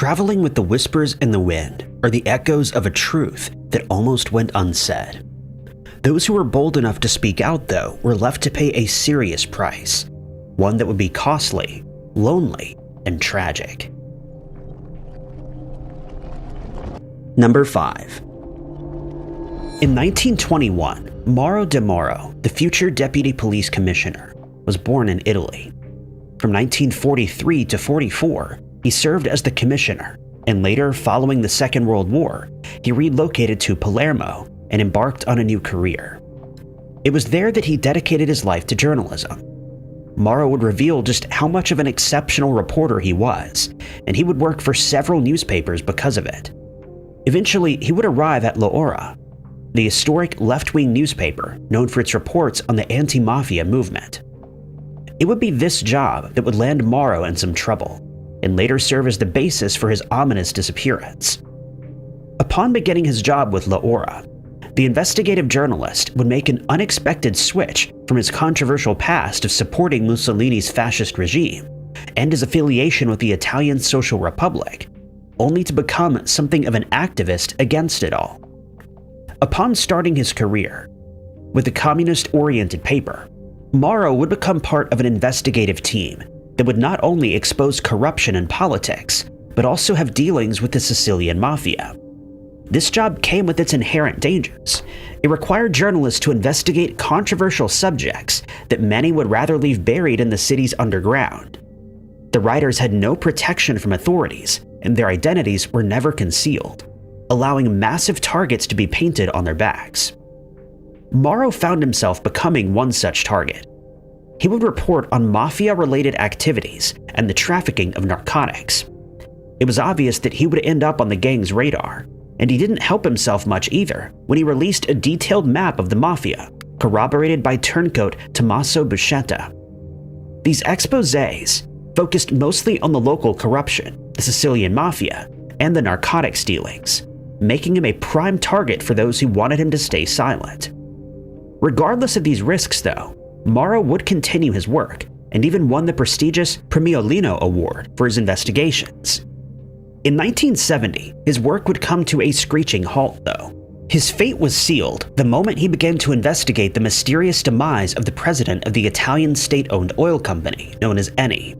Traveling with the whispers in the wind are the echoes of a truth that almost went unsaid. Those who were bold enough to speak out, though, were left to pay a serious price, one that would be costly, lonely, and tragic. Number 5. In 1921, Mauro De Moro, the future Deputy Police Commissioner, was born in Italy. From 1943 to 44, he served as the commissioner, and later, following the Second World War, he relocated to Palermo and embarked on a new career. It was there that he dedicated his life to journalism. Mauro would reveal just how much of an exceptional reporter he was, and he would work for several newspapers because of it. Eventually, he would arrive at L'Ora, the historic left-wing newspaper known for its reports on the anti-mafia movement. It would be this job that would land Mauro in some trouble, and later serve as the basis for his ominous disappearance. Upon beginning his job with L'Ora, the investigative journalist would make an unexpected switch from his controversial past of supporting Mussolini's fascist regime and his affiliation with the Italian Social Republic, only to become something of an activist against it all. Upon starting his career with the communist-oriented paper, Mauro would become part of an investigative team that would not only expose corruption in politics, but also have dealings with the Sicilian mafia. This job came with its inherent dangers. It required journalists to investigate controversial subjects that many would rather leave buried in the city's underground. The writers had no protection from authorities, and their identities were never concealed, allowing massive targets to be painted on their backs. Mauro found himself becoming one such target. He would report on mafia-related activities and the trafficking of narcotics. It was obvious that he would end up on the gang's radar, and he didn't help himself much either when he released a detailed map of the mafia, corroborated by turncoat Tommaso Buscetta. These exposés focused mostly on the local corruption, the Sicilian mafia, and the narcotics dealings, making him a prime target for those who wanted him to stay silent. Regardless of these risks, though, Mauro would continue his work and even won the prestigious Premiolino Award for his investigations. In 1970, his work would come to a screeching halt, though. His fate was sealed the moment he began to investigate the mysterious demise of the president of the Italian state-owned oil company known as Eni.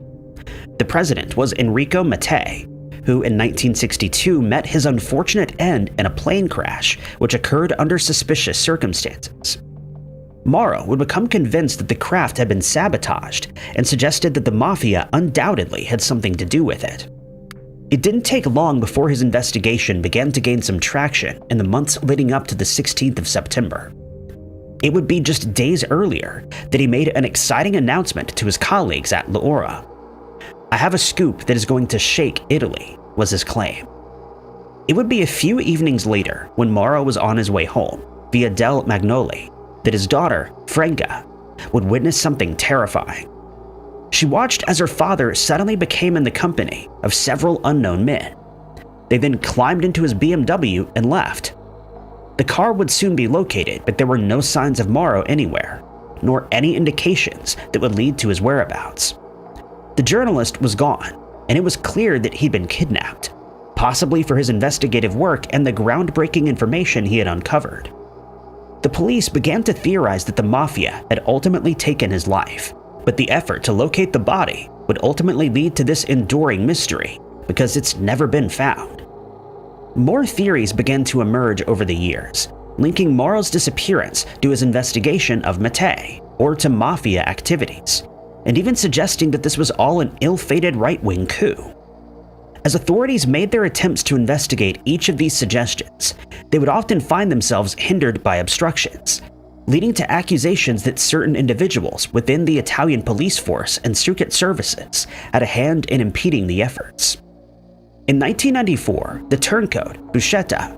The president was Enrico Mattei, who in 1962 met his unfortunate end in a plane crash which occurred under suspicious circumstances. Mauro would become convinced that the craft had been sabotaged and suggested that the mafia undoubtedly had something to do with it. It didn't take long before his investigation began to gain some traction in the months leading up to the 16th of September. It would be just days earlier that he made an exciting announcement to his colleagues at L'Ora. "I have a scoop that is going to shake Italy," was his claim. It would be a few evenings later, when Mauro was on his way home, via Del Magnoli, that his daughter, Franca, would witness something terrifying. She watched as her father suddenly became in the company of several unknown men. They then climbed into his BMW and left. The car would soon be located, but there were no signs of Mauro anywhere, nor any indications that would lead to his whereabouts. The journalist was gone, and it was clear that he'd been kidnapped, possibly for his investigative work and the groundbreaking information he had uncovered. The police began to theorize that the mafia had ultimately taken his life, but the effort to locate the body would ultimately lead to this enduring mystery because it's never been found. More theories began to emerge over the years, linking Mauro's disappearance to his investigation of Mattei or to mafia activities, and even suggesting that this was all an ill-fated right-wing coup. As authorities made their attempts to investigate each of these suggestions, they would often find themselves hindered by obstructions, leading to accusations that certain individuals within the Italian police force and secret services had a hand in impeding the efforts. In 1994, the turncoat, Buscetta,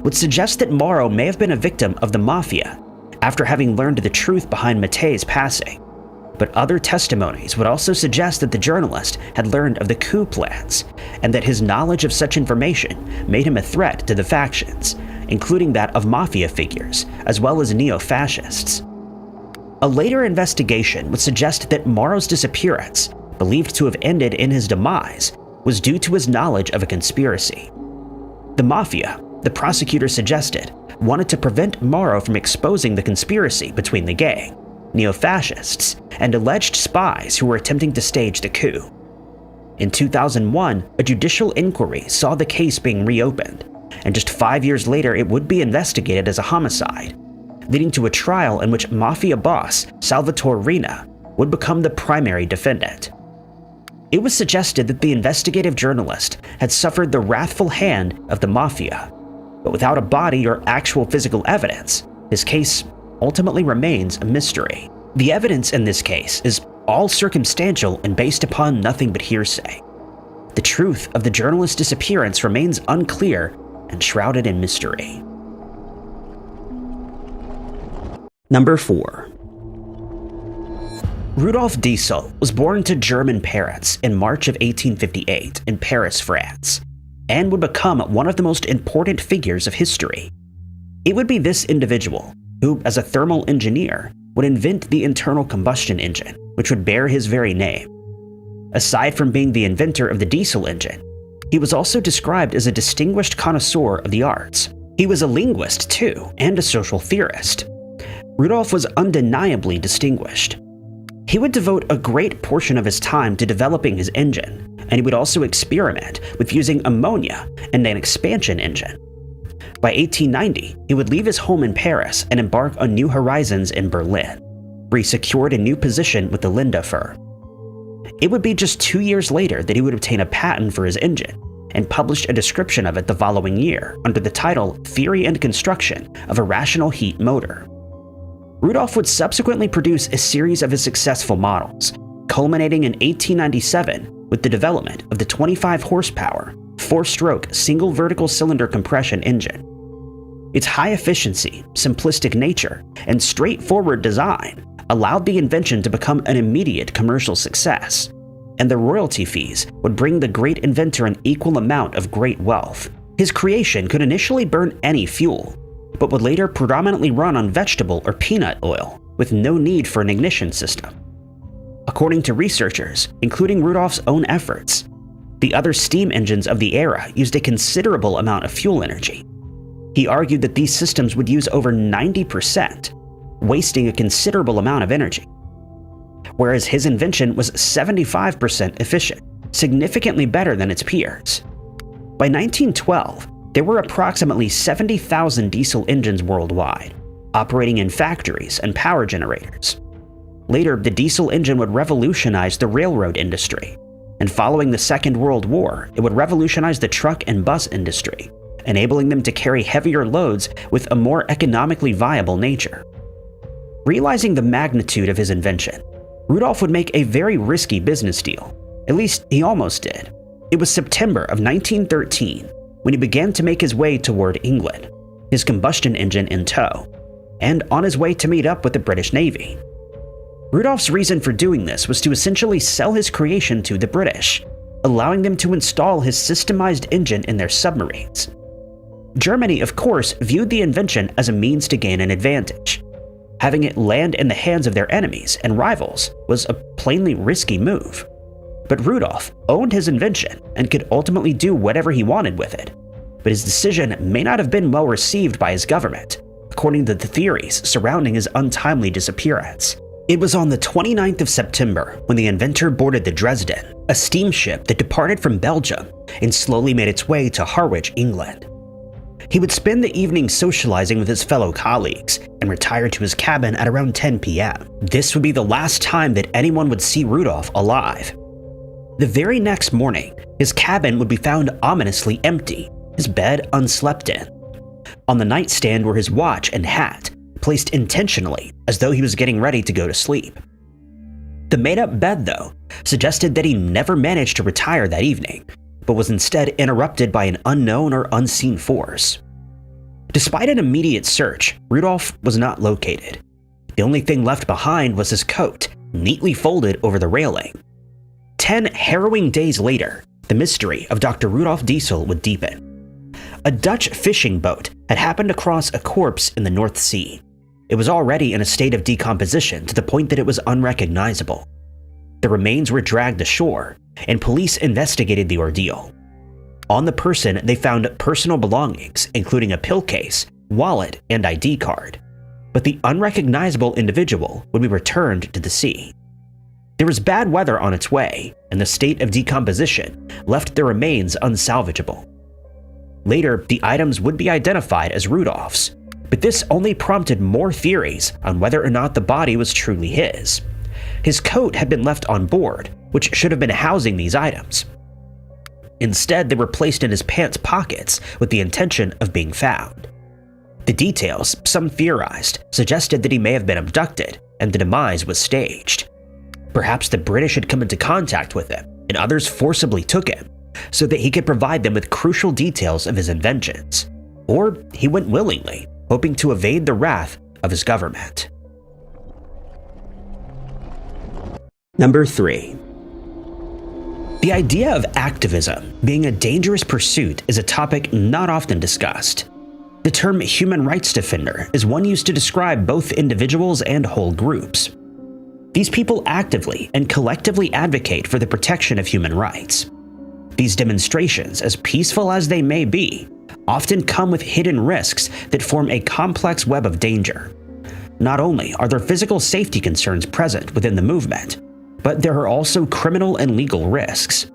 would suggest that Mauro may have been a victim of the mafia after having learned the truth behind Mattei's passing. But other testimonies would also suggest that the journalist had learned of the coup plans, and that his knowledge of such information made him a threat to the factions, including that of mafia figures, as well as neo-fascists. A later investigation would suggest that Mauro's disappearance, believed to have ended in his demise, was due to his knowledge of a conspiracy. The Mafia, the prosecutor suggested, wanted to prevent Mauro from exposing the conspiracy between the gang, neo-fascists, and alleged spies who were attempting to stage the coup. In 2001, a judicial inquiry saw the case being reopened, and just 5 years later it would be investigated as a homicide, leading to a trial in which Mafia boss Salvatore Riina would become the primary defendant. It was suggested that the investigative journalist had suffered the wrathful hand of the Mafia, but without a body or actual physical evidence, his case ultimately remains a mystery. The evidence in this case is all circumstantial and based upon nothing but hearsay. The truth of the journalist's disappearance remains unclear and shrouded in mystery. Number 4. Rudolf Diesel was born to German parents in March of 1858 in Paris, France, and would become one of the most important figures of history. It would be this individual who, as a thermal engineer, would invent the internal combustion engine, which would bear his very name. Aside from being the inventor of the diesel engine, he was also described as a distinguished connoisseur of the arts. He was a linguist, too, and a social theorist. Rudolf was undeniably distinguished. He would devote a great portion of his time to developing his engine, and he would also experiment with using ammonia and an expansion engine. By 1890, he would leave his home in Paris and embark on new horizons in Berlin, where he secured a new position with the Linde firm. It would be just 2 years later that he would obtain a patent for his engine, and published a description of it the following year under the title Theory and Construction of a Rational Heat Motor. Rudolf would subsequently produce a series of his successful models, culminating in 1897 with the development of the 25 horsepower, 4-stroke single vertical cylinder compression engine. Its high efficiency, simplistic nature, and straightforward design allowed the invention to become an immediate commercial success, and the royalty fees would bring the great inventor an equal amount of great wealth. His creation could initially burn any fuel, but would later predominantly run on vegetable or peanut oil, with no need for an ignition system. According to researchers, including Rudolf's own efforts, the other steam engines of the era used a considerable amount of fuel energy. He argued that these systems would use over 90%, wasting a considerable amount of energy, whereas his invention was 75% efficient, significantly better than its peers. By 1912, there were approximately 70,000 diesel engines worldwide, operating in factories and power generators. Later, the diesel engine would revolutionize the railroad industry, and following the Second World War, it would revolutionize the truck and bus industry, enabling them to carry heavier loads with a more economically viable nature. Realizing the magnitude of his invention, Rudolf would make a very risky business deal. At least, he almost did. It was September of 1913 when he began to make his way toward England, his combustion engine in tow, and on his way to meet up with the British Navy. Rudolf's reason for doing this was to essentially sell his creation to the British, allowing them to install his systemized engine in their submarines. Germany, of course, viewed the invention as a means to gain an advantage. Having it land in the hands of their enemies and rivals was a plainly risky move. But Rudolf owned his invention and could ultimately do whatever he wanted with it. But his decision may not have been well received by his government, according to the theories surrounding his untimely disappearance. It was on the 29th of September when the inventor boarded the Dresden, a steamship that departed from Belgium and slowly made its way to Harwich, England. He would spend the evening socializing with his fellow colleagues and retire to his cabin at around 10 p.m. This would be the last time that anyone would see Rudolf alive. The very next morning, his cabin would be found ominously empty, his bed unslept in. On the nightstand were his watch and hat, placed intentionally as though he was getting ready to go to sleep. The made-up bed, though, suggested that he never managed to retire that evening, but was instead interrupted by an unknown or unseen force. Despite an immediate search, Rudolf was not located. The only thing left behind was his coat, neatly folded over the railing. 10 harrowing days later, the mystery of Dr. Rudolf Diesel would deepen. A Dutch fishing boat had happened to cross a corpse in the North Sea. It was already in a state of decomposition to the point that it was unrecognizable. The remains were dragged ashore, and police investigated the ordeal. On the person, they found personal belongings, including a pill case, wallet, and ID card. But the unrecognizable individual would be returned to the sea. There was bad weather on its way, and the state of decomposition left the remains unsalvageable. Later, the items would be identified as Rudolph's, but this only prompted more theories on whether or not the body was truly his. His coat had been left on board, which should have been housing these items. Instead, they were placed in his pants pockets with the intention of being found. The details, some theorized, suggested that he may have been abducted and the demise was staged. Perhaps the British had come into contact with him and others forcibly took him so that he could provide them with crucial details of his inventions. Or he went willingly, hoping to evade the wrath of his government. Number 3. The idea of activism being a dangerous pursuit is a topic not often discussed. The term human rights defender is one used to describe both individuals and whole groups. These people actively and collectively advocate for the protection of human rights. These demonstrations, as peaceful as they may be, often come with hidden risks that form a complex web of danger. Not only are there physical safety concerns present within the movement, but there are also criminal and legal risks.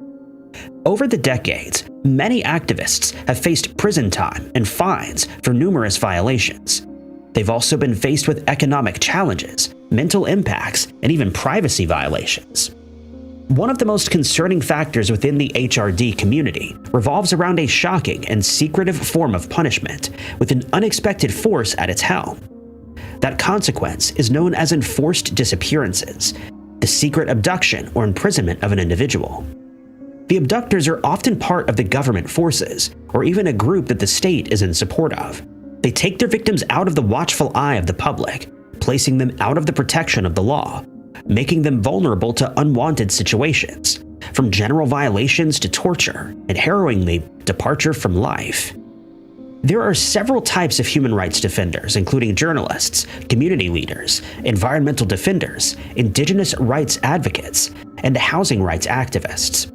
Over the decades, many activists have faced prison time and fines for numerous violations. They've also been faced with economic challenges, mental impacts, and even privacy violations. One of the most concerning factors within the HRD community revolves around a shocking and secretive form of punishment with an unexpected force at its helm. That consequence is known as enforced disappearances, the secret abduction or imprisonment of an individual. The abductors are often part of the government forces, or even a group that the state is in support of. They take their victims out of the watchful eye of the public, placing them out of the protection of the law, making them vulnerable to unwanted situations, from general violations to torture, and harrowingly, departure from life. There are several types of human rights defenders, including journalists, community leaders, environmental defenders, indigenous rights advocates, and housing rights activists.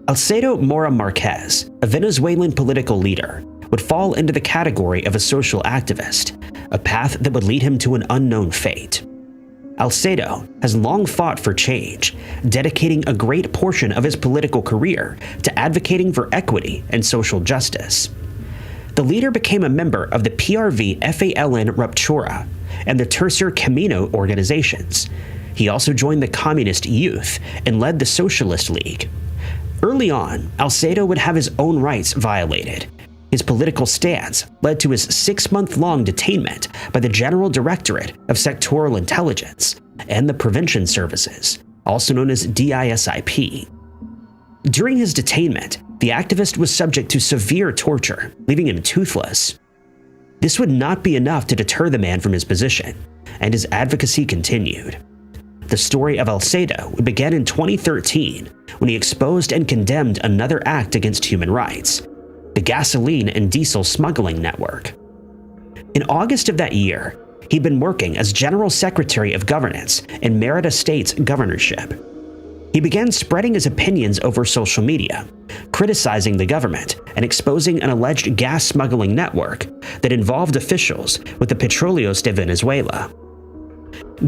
Alcedo Mora Marquez, a Venezuelan political leader, would fall into the category of a social activist, a path that would lead him to an unknown fate. Alcedo has long fought for change, dedicating a great portion of his political career to advocating for equity and social justice. The leader became a member of the PRV-FALN Ruptura and the Tercer Camino organizations. He also joined the Communist Youth and led the Socialist League. Early on, Alcedo would have his own rights violated. His political stance led to his 6-month-long detainment by the General Directorate of Sectoral Intelligence and the Prevention Services, also known as DISIP. During his detainment, the activist was subject to severe torture, leaving him toothless. This would not be enough to deter the man from his position, and his advocacy continued. The story of Alcedo would begin in 2013 when he exposed and condemned another act against human rights, the gasoline and diesel smuggling network. In August of that year, he'd been working as General Secretary of Governance in Merida State's governorship. He began spreading his opinions over social media, criticizing the government and exposing an alleged gas smuggling network that involved officials with the Petróleos de Venezuela.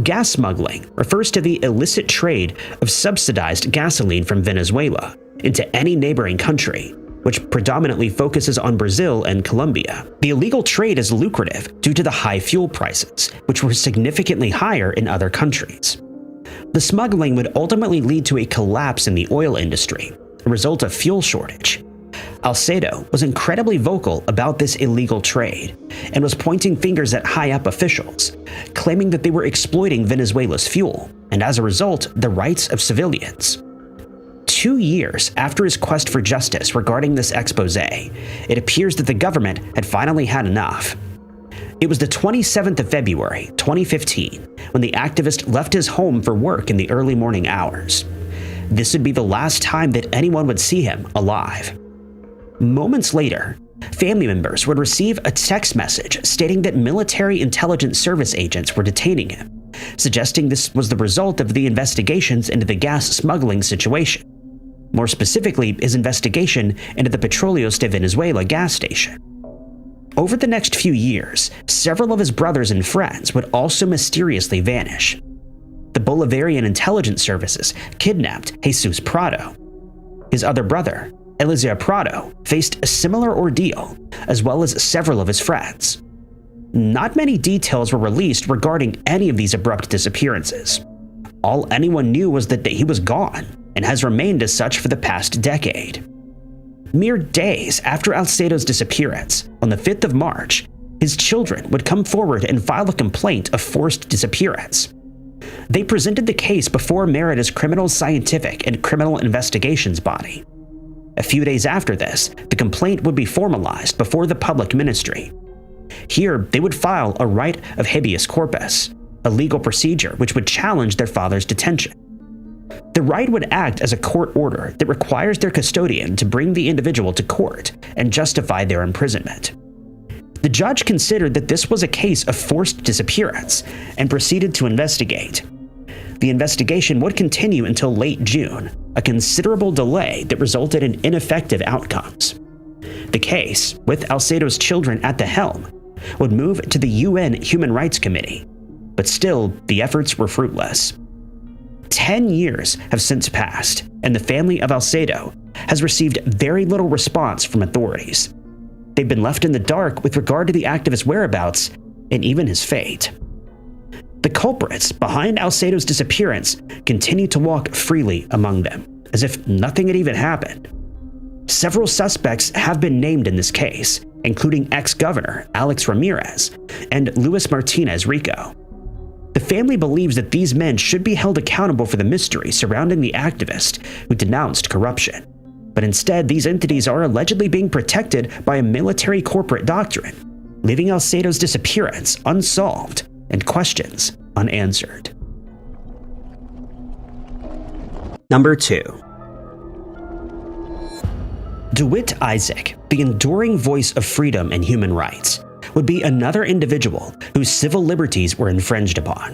Gas smuggling refers to the illicit trade of subsidized gasoline from Venezuela into any neighboring country, which predominantly focuses on Brazil and Colombia. The illegal trade is lucrative due to the high fuel prices, which were significantly higher in other countries. The smuggling would ultimately lead to a collapse in the oil industry, a result of fuel shortage. Alcedo was incredibly vocal about this illegal trade and was pointing fingers at high-up officials, claiming that they were exploiting Venezuela's fuel and, as a result, the rights of civilians. 2 years after his quest for justice regarding this expose, it appears that the government had finally had enough. It was the 27th of February, 2015, when the activist left his home for work in the early morning hours. This would be the last time that anyone would see him alive. Moments later, family members would receive a text message stating that military intelligence service agents were detaining him, suggesting this was the result of the investigations into the gas smuggling situation. more specifically his investigation into the Petróleos de Venezuela gas station. Over the next few years, several of his brothers and friends would also mysteriously vanish. The Bolivarian intelligence services kidnapped Jesus Prado. His other brother, Eliezer Prado, faced a similar ordeal, as well as several of his friends. Not many details were released regarding any of these abrupt disappearances. All anyone knew was that he was gone, and has remained as such for the past decade. Mere days after Alcedo's disappearance, on the 5th of March, his children would come forward and file a complaint of forced disappearance. They presented the case before Merida's Criminal Scientific and Criminal Investigations body. A few days after this, the complaint would be formalized before the public ministry. Here, they would file a right of habeas corpus, a legal procedure which would challenge their father's detention. The right would act as a court order that requires their custodian to bring the individual to court and justify their imprisonment. The judge considered that this was a case of forced disappearance and proceeded to investigate. The investigation would continue until late June, a considerable delay that resulted in ineffective outcomes. The case, with Alcedo's children at the helm, would move to the UN Human Rights Committee, but still the efforts were fruitless. 10 years have since passed, and the family of Alcedo has received very little response from authorities. They've been left in the dark with regard to the activist's whereabouts and even his fate. The culprits behind Alcedo's disappearance continue to walk freely among them, as if nothing had even happened. Several suspects have been named in this case, including ex-governor Alex Ramirez and Luis Martinez Rico. The family believes that these men should be held accountable for the mystery surrounding the activist who denounced corruption. But instead, these entities are allegedly being protected by a military corporate doctrine, leaving Alcedo's disappearance unsolved and questions unanswered. Number 2. DeWitt Isaac, the enduring voice of freedom and human rights, would be another individual whose civil liberties were infringed upon.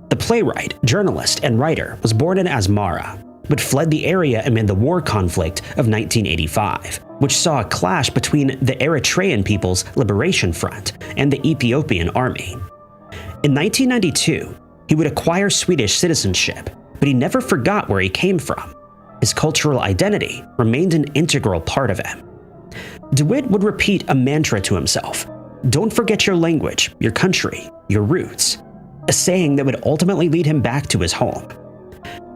The playwright, journalist, and writer was born in Asmara, but fled the area amid the war conflict of 1985, which saw a clash between the Eritrean People's Liberation Front and the Ethiopian Army. In 1992, he would acquire Swedish citizenship, but he never forgot where he came from. His cultural identity remained an integral part of him. DeWitt would repeat a mantra to himself: "Don't forget your language, your country, your roots," a saying that would ultimately lead him back to his home.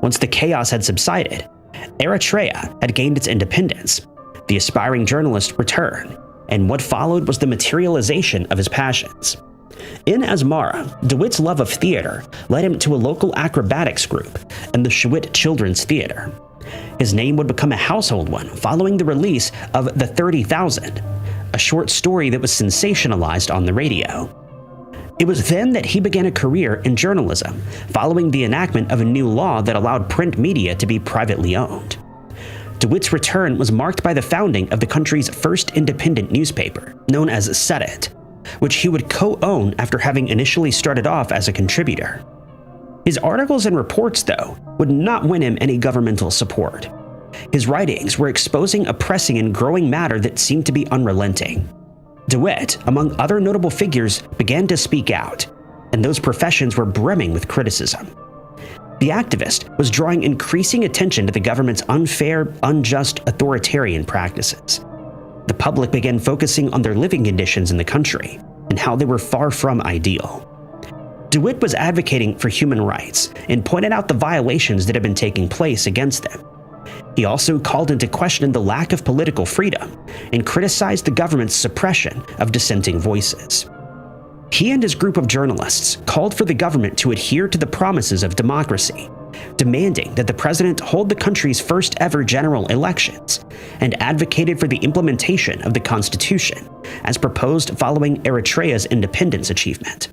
Once the chaos had subsided, Eritrea had gained its independence, the aspiring journalist returned, and what followed was the materialization of his passions. In Asmara, DeWitt's love of theater led him to a local acrobatics group and the Shewit Children's Theater. His name would become a household one following the release of The 30,000, a short story that was sensationalized on the radio. It was then that he began a career in journalism, following the enactment of a new law that allowed print media to be privately owned. DeWitt's return was marked by the founding of the country's first independent newspaper, known as Sedet, which he would co-own after having initially started off as a contributor. His articles and reports, though, would not win him any governmental support. His writings were exposing a pressing and growing matter that seemed to be unrelenting. DeWitt, among other notable figures, began to speak out, and those professions were brimming with criticism. The activist was drawing increasing attention to the government's unfair, unjust, authoritarian practices. The public began focusing on their living conditions in the country and how they were far from ideal. DeWitt was advocating for human rights and pointed out the violations that had been taking place against them. He also called into question the lack of political freedom and criticized the government's suppression of dissenting voices. He and his group of journalists called for the government to adhere to the promises of democracy, demanding that the president hold the country's first ever general elections, and advocated for the implementation of the Constitution, as proposed following Eritrea's independence achievement.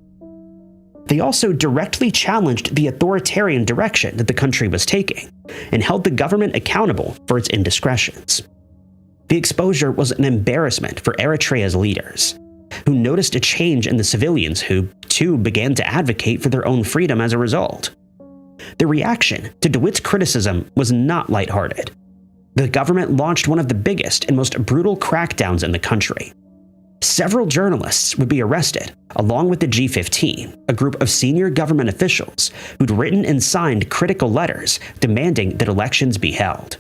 They also directly challenged the authoritarian direction that the country was taking, and held the government accountable for its indiscretions. The exposure was an embarrassment for Eritrea's leaders, who noticed a change in the civilians who, too, began to advocate for their own freedom as a result. The reaction to DeWitt's criticism was not lighthearted. the government launched one of the biggest and most brutal crackdowns in the country. Several journalists would be arrested, along with the G15, a group of senior government officials who'd written and signed critical letters demanding that elections be held.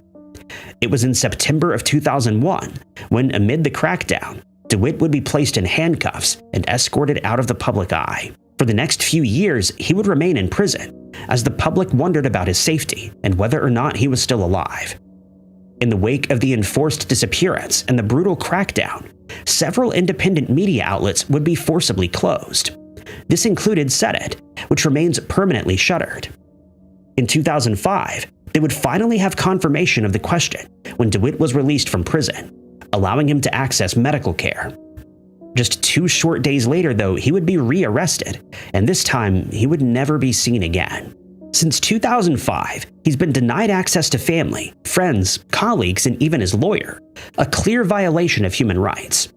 It was in September of 2001 when, amid the crackdown, DeWitt would be placed in handcuffs and escorted out of the public eye. For the next few years, he would remain in prison, as the public wondered about his safety and whether or not he was still alive. In the wake of the enforced disappearance and the brutal crackdown, several independent media outlets would be forcibly closed. This included SEDET, which remains permanently shuttered. In 2005, they would finally have confirmation of the question when DeWitt was released from prison, allowing him to access medical care. Just 2 short days later, though, he would be rearrested, and this time he would never be seen again. Since 2005, he's been denied access to family, friends, colleagues, and even his lawyer, a clear violation of human rights.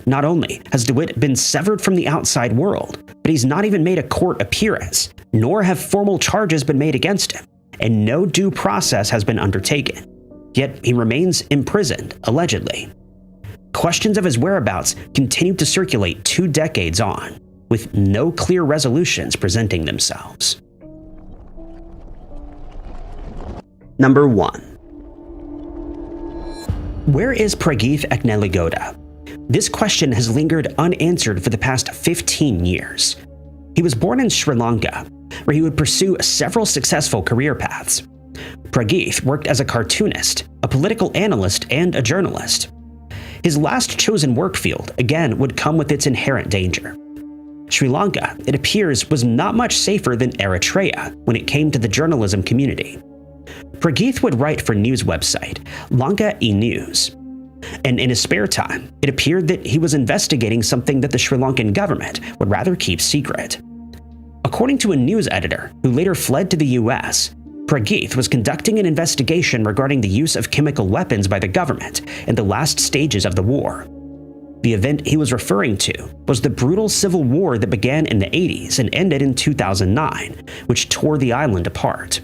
Not only has DeWitt been severed from the outside world, but he's not even made a court appearance, nor have formal charges been made against him, and no due process has been undertaken. Yet he remains imprisoned, allegedly. Questions of his whereabouts continue to circulate 2 decades on, with no clear resolutions presenting themselves. Number 1. Where is Prageeth Ekneligoda? This question has lingered unanswered for the past 15 years. He was born in Sri Lanka, where he would pursue several successful career paths. Prageeth worked as a cartoonist, a political analyst, and a journalist. His last chosen work field, again, would come with its inherent danger. Sri Lanka, it appears, was not much safer than Eritrea when it came to the journalism community. Prageeth would write for news website Lanka E-News, and in his spare time, it appeared that he was investigating something that the Sri Lankan government would rather keep secret. According to a news editor who later fled to the US, Prageeth was conducting an investigation regarding the use of chemical weapons by the government in the last stages of the war. The event he was referring to was the brutal civil war that began in the 80s and ended in 2009, which tore the island apart.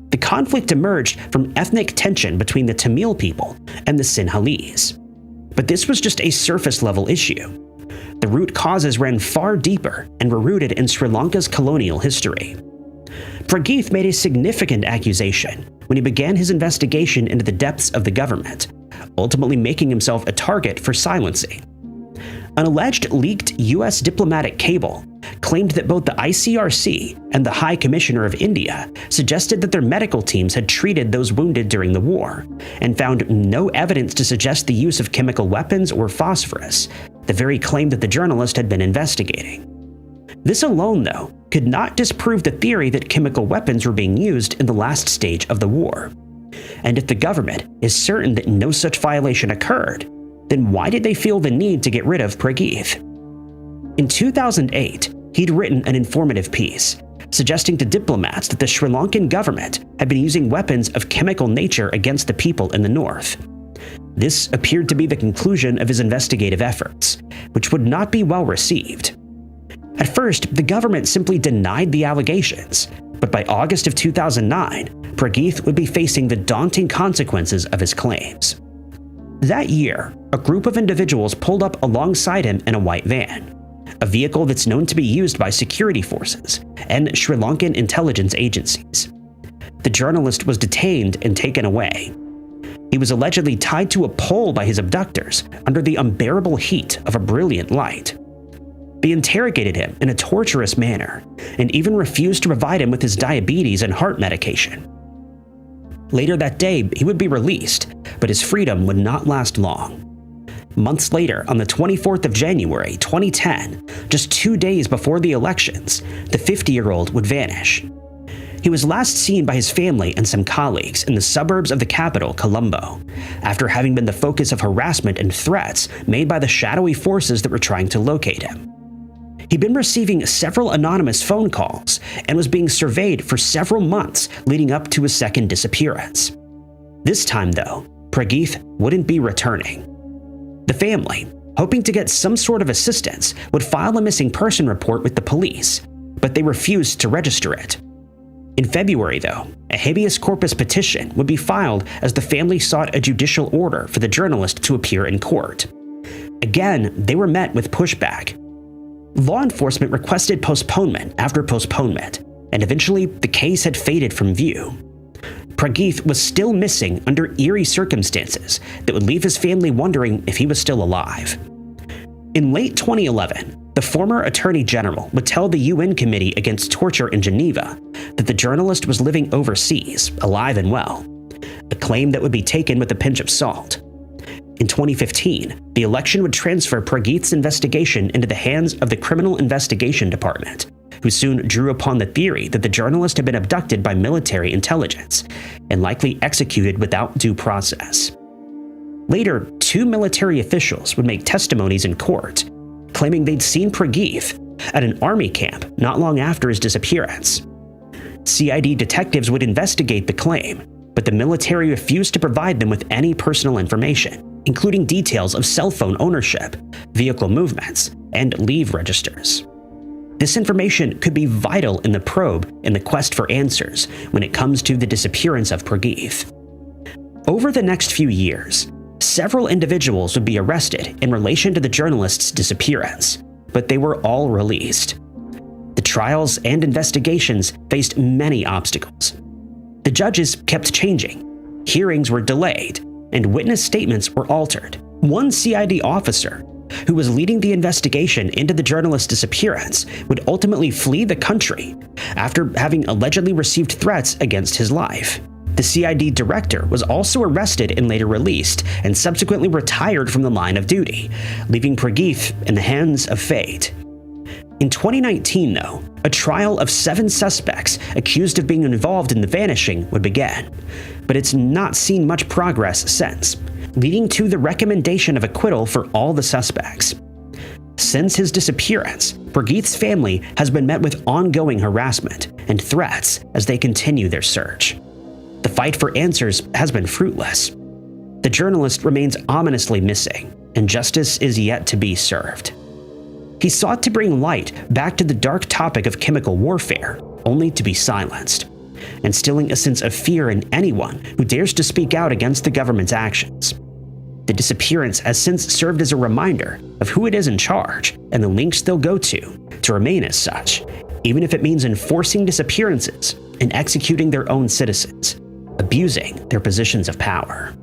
The conflict emerged from ethnic tension between the Tamil people and the Sinhalese. But this was just a surface-level issue. The root causes ran far deeper and were rooted in Sri Lanka's colonial history. Prageeth made a significant accusation when he began his investigation into the depths of the government, ultimately making himself a target for silencing. An alleged leaked U.S. diplomatic cable claimed that both the ICRC and the High Commissioner of India suggested that their medical teams had treated those wounded during the war, and found no evidence to suggest the use of chemical weapons or phosphorus, the very claim that the journalist had been investigating. This alone, though, could not disprove the theory that chemical weapons were being used in the last stage of the war. And if the government is certain that no such violation occurred, then why did they feel the need to get rid of Prageeth? In 2008, he'd written an informative piece, suggesting to diplomats that the Sri Lankan government had been using weapons of chemical nature against the people in the north. This appeared to be the conclusion of his investigative efforts, which would not be well received. At first, the government simply denied the allegations, but by August of 2009, Prageeth would be facing the daunting consequences of his claims. That year, a group of individuals pulled up alongside him in a white van, a vehicle that's known to be used by security forces and Sri Lankan intelligence agencies. The journalist was detained and taken away. He was allegedly tied to a pole by his abductors under the unbearable heat of a brilliant light. They interrogated him in a torturous manner and even refused to provide him with his diabetes and heart medication. Later that day, he would be released, but his freedom would not last long. Months later, on the 24th of January, 2010, just 2 days before the elections, the 50-year-old would vanish. He was last seen by his family and some colleagues in the suburbs of the capital, Colombo, after having been the focus of harassment and threats made by the shadowy forces that were trying to locate him. He'd been receiving several anonymous phone calls and was being surveyed for several months leading up to his second disappearance. This time, though, Prageeth wouldn't be returning. The family, hoping to get some sort of assistance, would file a missing person report with the police, but they refused to register it. In February, though, a habeas corpus petition would be filed as the family sought a judicial order for the journalist to appear in court. Again, they were met with pushback. Law enforcement requested postponement after postponement, and eventually the case had faded from view. Prageeth was still missing under eerie circumstances that would leave his family wondering if he was still alive. In late 2011, the former Attorney General would tell the UN Committee Against Torture in Geneva that the journalist was living overseas, alive and well, a claim that would be taken with a pinch of salt. In 2015, the election would transfer Prageeth's investigation into the hands of the Criminal Investigation Department, who soon drew upon the theory that the journalist had been abducted by military intelligence and likely executed without due process. Later, 2 military officials would make testimonies in court, claiming they'd seen Prageeth at an army camp not long after his disappearance. CID detectives would investigate the claim, but the military refused to provide them with any personal information, including details of cell phone ownership, vehicle movements, and leave registers. This information could be vital in the probe in the quest for answers when it comes to the disappearance of Prageeth. Over the next few years, several individuals would be arrested in relation to the journalist's disappearance, but they were all released. The trials and investigations faced many obstacles. The judges kept changing, hearings were delayed, and witness statements were altered. One CID officer, who was leading the investigation into the journalist's disappearance, would ultimately flee the country after having allegedly received threats against his life. The CID director was also arrested and later released, and subsequently retired from the line of duty, leaving Prageeth in the hands of fate. In 2019, though, a trial of 7 suspects accused of being involved in the vanishing would begin, but it's not seen much progress since, leading to the recommendation of acquittal for all the suspects. Since his disappearance, Prageeth's family has been met with ongoing harassment and threats as they continue their search. The fight for answers has been fruitless. The journalist remains ominously missing, and justice is yet to be served. He sought to bring light back to the dark topic of chemical warfare, only to be silenced, instilling a sense of fear in anyone who dares to speak out against the government's actions. The disappearance has since served as a reminder of who it is in charge and the lengths they'll go to remain as such, even if it means enforcing disappearances and executing their own citizens, abusing their positions of power.